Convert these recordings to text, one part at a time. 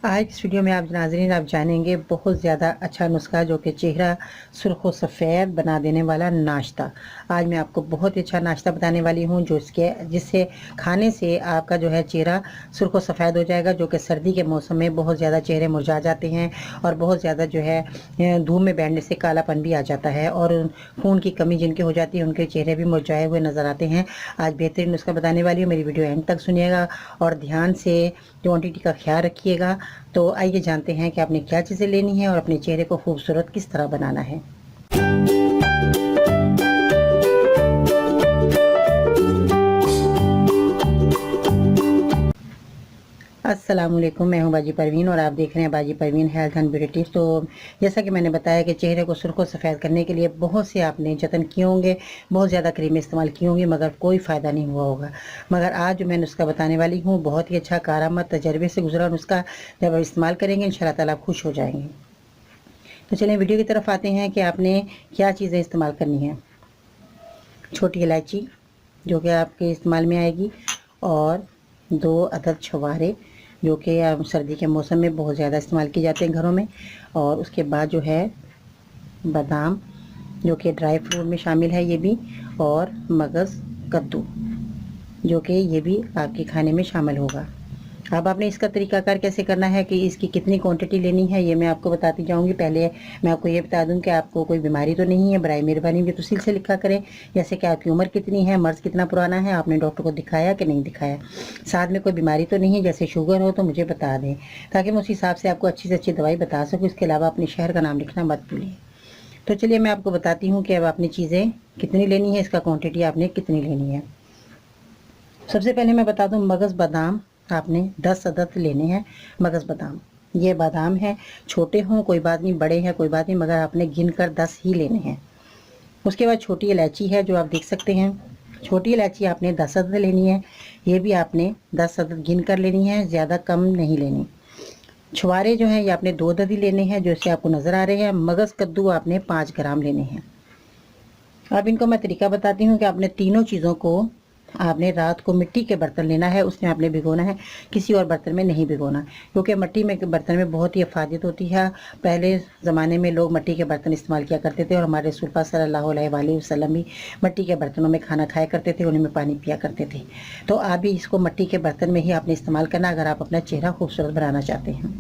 आज इस वीडियो में आप नाज़रीन आप जानेंगे बहुत ज़्यादा अच्छा नुस्खा जो कि चेहरा सुर्ख व सफ़ेद बना देने वाला नाश्ता। आज मैं आपको बहुत ही अच्छा नाश्ता बताने वाली हूँ जिससे खाने से आपका जो है चेहरा सुर्ख व सफ़ेद हो जाएगा, जो कि सर्दी के मौसम में बहुत ज़्यादा चेहरे मुरझा जाते हैं और बहुत ज़्यादा जो है धूप में बैठने से कालापन भी आ जाता है और खून की कमी जिनके हो जाती है उनके चेहरे भी मुरझाए हुए नज़र आते हैं। आज बेहतरीन नुस्खा बताने वाली हूँ, मेरी वीडियो एंड तक सुनिएगा और ध्यान से क्वांटिटी का ख्याल रखिएगा। तो आइए जानते हैं कि आपने क्या चीज़ें लेनी है और अपने चेहरे को खूबसूरत किस तरह बनाना है। अस्सलाम वालेकुम, मैं हूं बाजी परवीन और आप देख रहे हैं बाजी Parveen health and beauty tips. तो जैसा कि मैंने बताया कि चेहरे को सुर्ख व सफ़ेद करने के लिए बहुत से आपने जतन किए होंगे, बहुत ज़्यादा क्रीमें इस्तेमाल की होंगी, मगर कोई फ़ायदा नहीं हुआ होगा। मगर आज जो मैं नुस्खा बताने वाली हूँ बहुत ही अच्छा कारामद तजर्बे से गुजरा नुस्खा, जब आप इस्तेमाल करेंगे इंशाल्लाह ताला आप खुश हो जाएंगे। तो चलिए वीडियो की तरफ आते हैं कि आपने क्या चीज़ें इस्तेमाल करनी है। छोटी इलायची जो कि आपके इस्तेमाल में आएगी और 2 अदद छुहारे जो कि सर्दी के मौसम में बहुत ज़्यादा इस्तेमाल किए जाते हैं घरों में। और उसके बाद जो है बादाम जो कि ड्राई फ्रूट में शामिल है ये भी, और मगज़ कद्दू जो कि ये भी आपके खाने में शामिल होगा। अब आपने इसका तरीकाकार कैसे करना है कि इसकी कितनी क्वांटिटी लेनी है ये मैं आपको बताती जाऊंगी। पहले मैं आपको ये बता दूं कि आपको कोई बीमारी तो नहीं है, बराए मेहरबानी भी तफसील से लिखा करें, जैसे कि आपकी उम्र कितनी है, मर्ज़ कितना पुराना है, आपने डॉक्टर को दिखाया कि नहीं दिखाया, साथ में कोई बीमारी तो नहीं है, जैसे शुगर हो तो मुझे बता दें ताकि मैं उस हिसाब से आपको अच्छी से अच्छी दवाई बता सकूँ। इसके अलावा अपने शहर का नाम लिखना मत भूलिए। तो चलिए मैं आपको बताती हूँ कि अब आपने चीज़ें कितनी लेनी है, इसका क्वान्टिटी आपने कितनी लेनी है। सबसे पहले मैं बता दूं, मगज़ बादाम आपने 10 अदद लेने हैं। मगज़ बादाम, ये बादाम है, छोटे हों कोई बात नहीं, बड़े हैं कोई बात नहीं, मगर आपने गिन कर 10 ही लेने हैं। उसके बाद छोटी इलायची है जो आप देख सकते हैं, छोटी इलायची आपने 10 अदद लेनी है, ये भी आपने 10 अदद गिन कर लेनी है, ज़्यादा कम नहीं लेनी। छुहारे जो हैं ये आपने 2 अदद ही लेने हैं जो इससे आपको नज़र आ रहे हैं। मगज़ कद्दू आपने 5 ग्राम लेने हैं। अब इनको मैं तरीका बताती हूँ कि आपने तीनों चीज़ों को आपने रात को मिट्टी के बर्तन लेना है, उसमें आपने भिगोना है, किसी और बर्तन में नहीं भिगोना, क्योंकि मिट्टी में के बर्तन में बहुत ही अफादियत होती है। पहले ज़माने में लोग मिट्टी के बर्तन इस्तेमाल किया करते थे और हमारे रसूल पाक सल्लल्लाहु अलैहि वसल्लम भी मिट्टी के बर्तनों में खाना खाया करते थे, उन्हीं में पानी पिया करते थे। तो आप भी इसको मिट्टी के बर्तन में ही आपने इस्तेमाल करना अगर आप अपना चेहरा खूबसूरत बनाना चाहते हैं।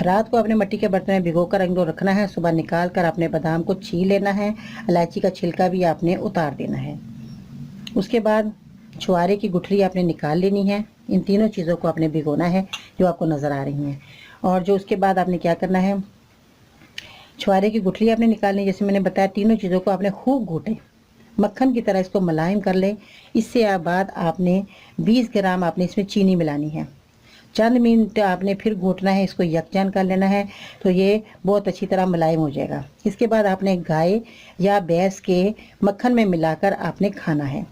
रात को आपने मिट्टी के बर्तन में भिगो कर इनको रखना है, सुबह निकाल कर आपने बादाम को छील लेना है, इलायची का छिलका भी आपने उतार देना है। उसके बाद छुहारे की गुठली आपने निकाल लेनी है। इन तीनों चीज़ों को आपने भिगोना है जो आपको नज़र आ रही हैं। और जो उसके बाद आपने क्या करना है, छुहारे की गुठली आपने निकालनी, जैसे मैंने बताया तीनों चीज़ों को आपने खूब घूटें, मक्खन की तरह इसको मुलायम कर लें। इससे बाद आपने 20 ग्राम आपने इसमें चीनी मिलानी है। चंद मिनट आपने फिर घोटना है, इसको यकजान कर लेना है, तो ये बहुत अच्छी तरह मुलायम हो जाएगा। इसके बाद आपने गाय या भैंस के मक्खन में मिलाकर आपने खाना है।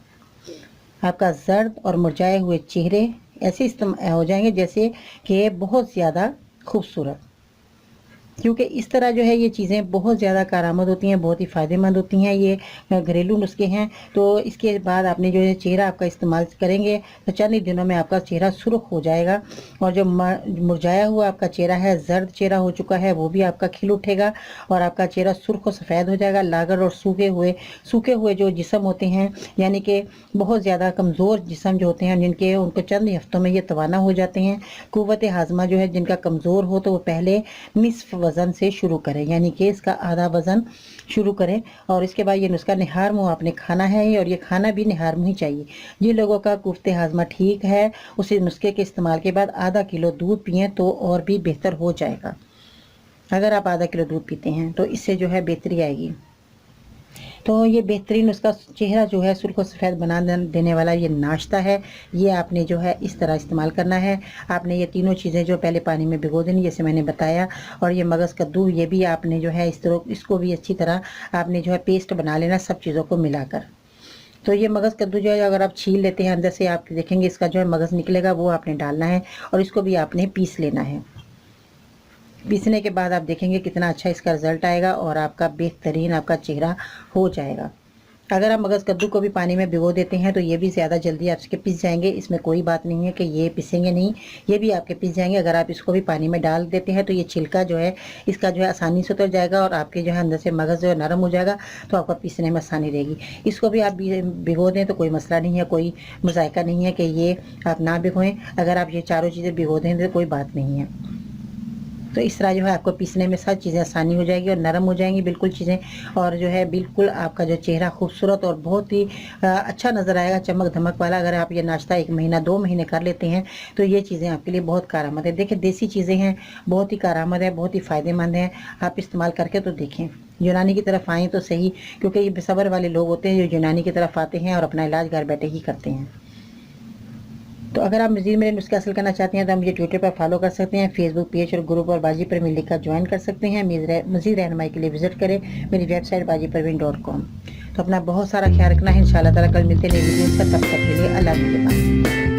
आपका जर्द और मुरझाए हुए चेहरे ऐसे हो जाएंगे जैसे कि बहुत ज़्यादा खूबसूरत, क्योंकि इस तरह जो है ये चीज़ें बहुत ज़्यादा कारआमद होती हैं, बहुत ही फ़ायदेमंद होती हैं। ये घरेलू नुस्खे हैं। तो इसके बाद आपने जो है चेहरा आपका इस्तेमाल करेंगे तो चंद ही दिनों में आपका चेहरा सुर्ख हो जाएगा और जो मुरझाया हुआ आपका चेहरा है, जर्द चेहरा हो चुका है, वो भी आपका खिल उठेगा और आपका चेहरा सुर्ख और सफ़ेद हो जाएगा। लागर और सूखे हुए जो जिस्म होते हैं, यानी कि बहुत ज़्यादा कमज़ोर जिस्म जो होते हैं जिनके, उनको चंद ही हफ्तों में ये तवाना हो जाते हैं। कुव्वत हाजमा जो है जिनका कमज़ोर हो तो वो पहले निस्फ वज़न से शुरू करें, यानी कि इसका आधा वज़न शुरू करें और इसके बाद ये नुस्खा निहार मुँह आपने खाना है और ये खाना भी निहार मुँह ही चाहिए। जिन लोगों का कुफ्ते हाजमा ठीक है उसी नुस्खे के इस्तेमाल के बाद आधा किलो दूध पिएँ तो और भी बेहतर हो जाएगा। अगर आप आधा किलो दूध पीते हैं तो इससे जो है बेहतरी आएगी। तो ये बेहतरीन उसका चेहरा जो है सुर्ख सफ़ेद बना देने वाला ये नाश्ता है, ये आपने जो है इस तरह इस्तेमाल करना है। आपने ये तीनों चीज़ें जो पहले पानी में भिगो देनी जैसे मैंने बताया, और ये मगज़ कद्दू ये भी आपने जो है इस तरह इसको भी अच्छी तरह आपने जो है पेस्ट बना लेना सब चीज़ों को मिलाकर। तो ये मगज़ कद्दू जो है अगर आप छील लेते हैं अंदर से आप देखेंगे इसका जो है मगज़ निकलेगा, वो आपने डालना है और इसको भी आपने पीस लेना है। पीसने के बाद आप देखेंगे कितना अच्छा इसका रिज़ल्ट आएगा और आपका बेहतरीन आपका चेहरा हो जाएगा। अगर आप मगज़ कद्दू को भी पानी में भिगो देते हैं तो ये भी ज़्यादा जल्दी आपके पिस जाएंगे। इसमें कोई बात नहीं है कि ये पिसेंगे नहीं, ये भी आपके पिस जाएंगे। अगर आप इसको भी पानी में डाल देते हैं तो ये छिलका जो है इसका जो है आसानी से उतर जाएगा और आपके जो है अंदर से मगज़ जो है नरम हो जाएगा, तो आपका पीसने में आसानी रहेगी। इसको भी आप भिगो दें तो कोई मसला नहीं है, कोई मुज़ायका नहीं है कि ये आप ना भिगोएं। अगर आप ये चारों चीज़ें भिगो दें तो कोई बात नहीं है। तो इस तरह जो है आपको पीसने में सब चीज़ें आसानी हो जाएगी और नरम हो जाएंगी बिल्कुल चीज़ें, और जो है बिल्कुल आपका जो चेहरा खूबसूरत और बहुत ही अच्छा नज़र आएगा, चमक धमक वाला। अगर आप ये नाश्ता 1 महीना 2 महीने कर लेते हैं तो ये चीज़ें आपके लिए बहुत कारआमद है। देखिए देसी चीज़ें हैं, बहुत ही कारआमद है, बहुत ही फ़ायदेमंद है। आप इस्तेमाल करके तो देखें। यूनानी की तरफ आएँ तो सही, क्योंकि ये बेसब्र वाले लोग होते हैं जो यूनानी की तरफ आते हैं और अपना इलाज घर बैठे ही करते हैं। तो अगर आप मज़ीद मेरे नुस्खे हासिल करना चाहते हैं तो आप मुझे ट्विटर पर फॉलो कर सकते हैं, फेसबुक पेज और ग्रुप और बाजी परवीन लिखकर ज्वाइन कर सकते हैं। मज़ीद रहनुमाई के लिए विजिट करें मेरी वेबसाइट bajiparveen.com। तो अपना बहुत सारा ख्याल रखना है। इंशाल्लाह ताला कल मिलते हैं नई वीडियो पर, तब तक के लिए अल्लाह के पास।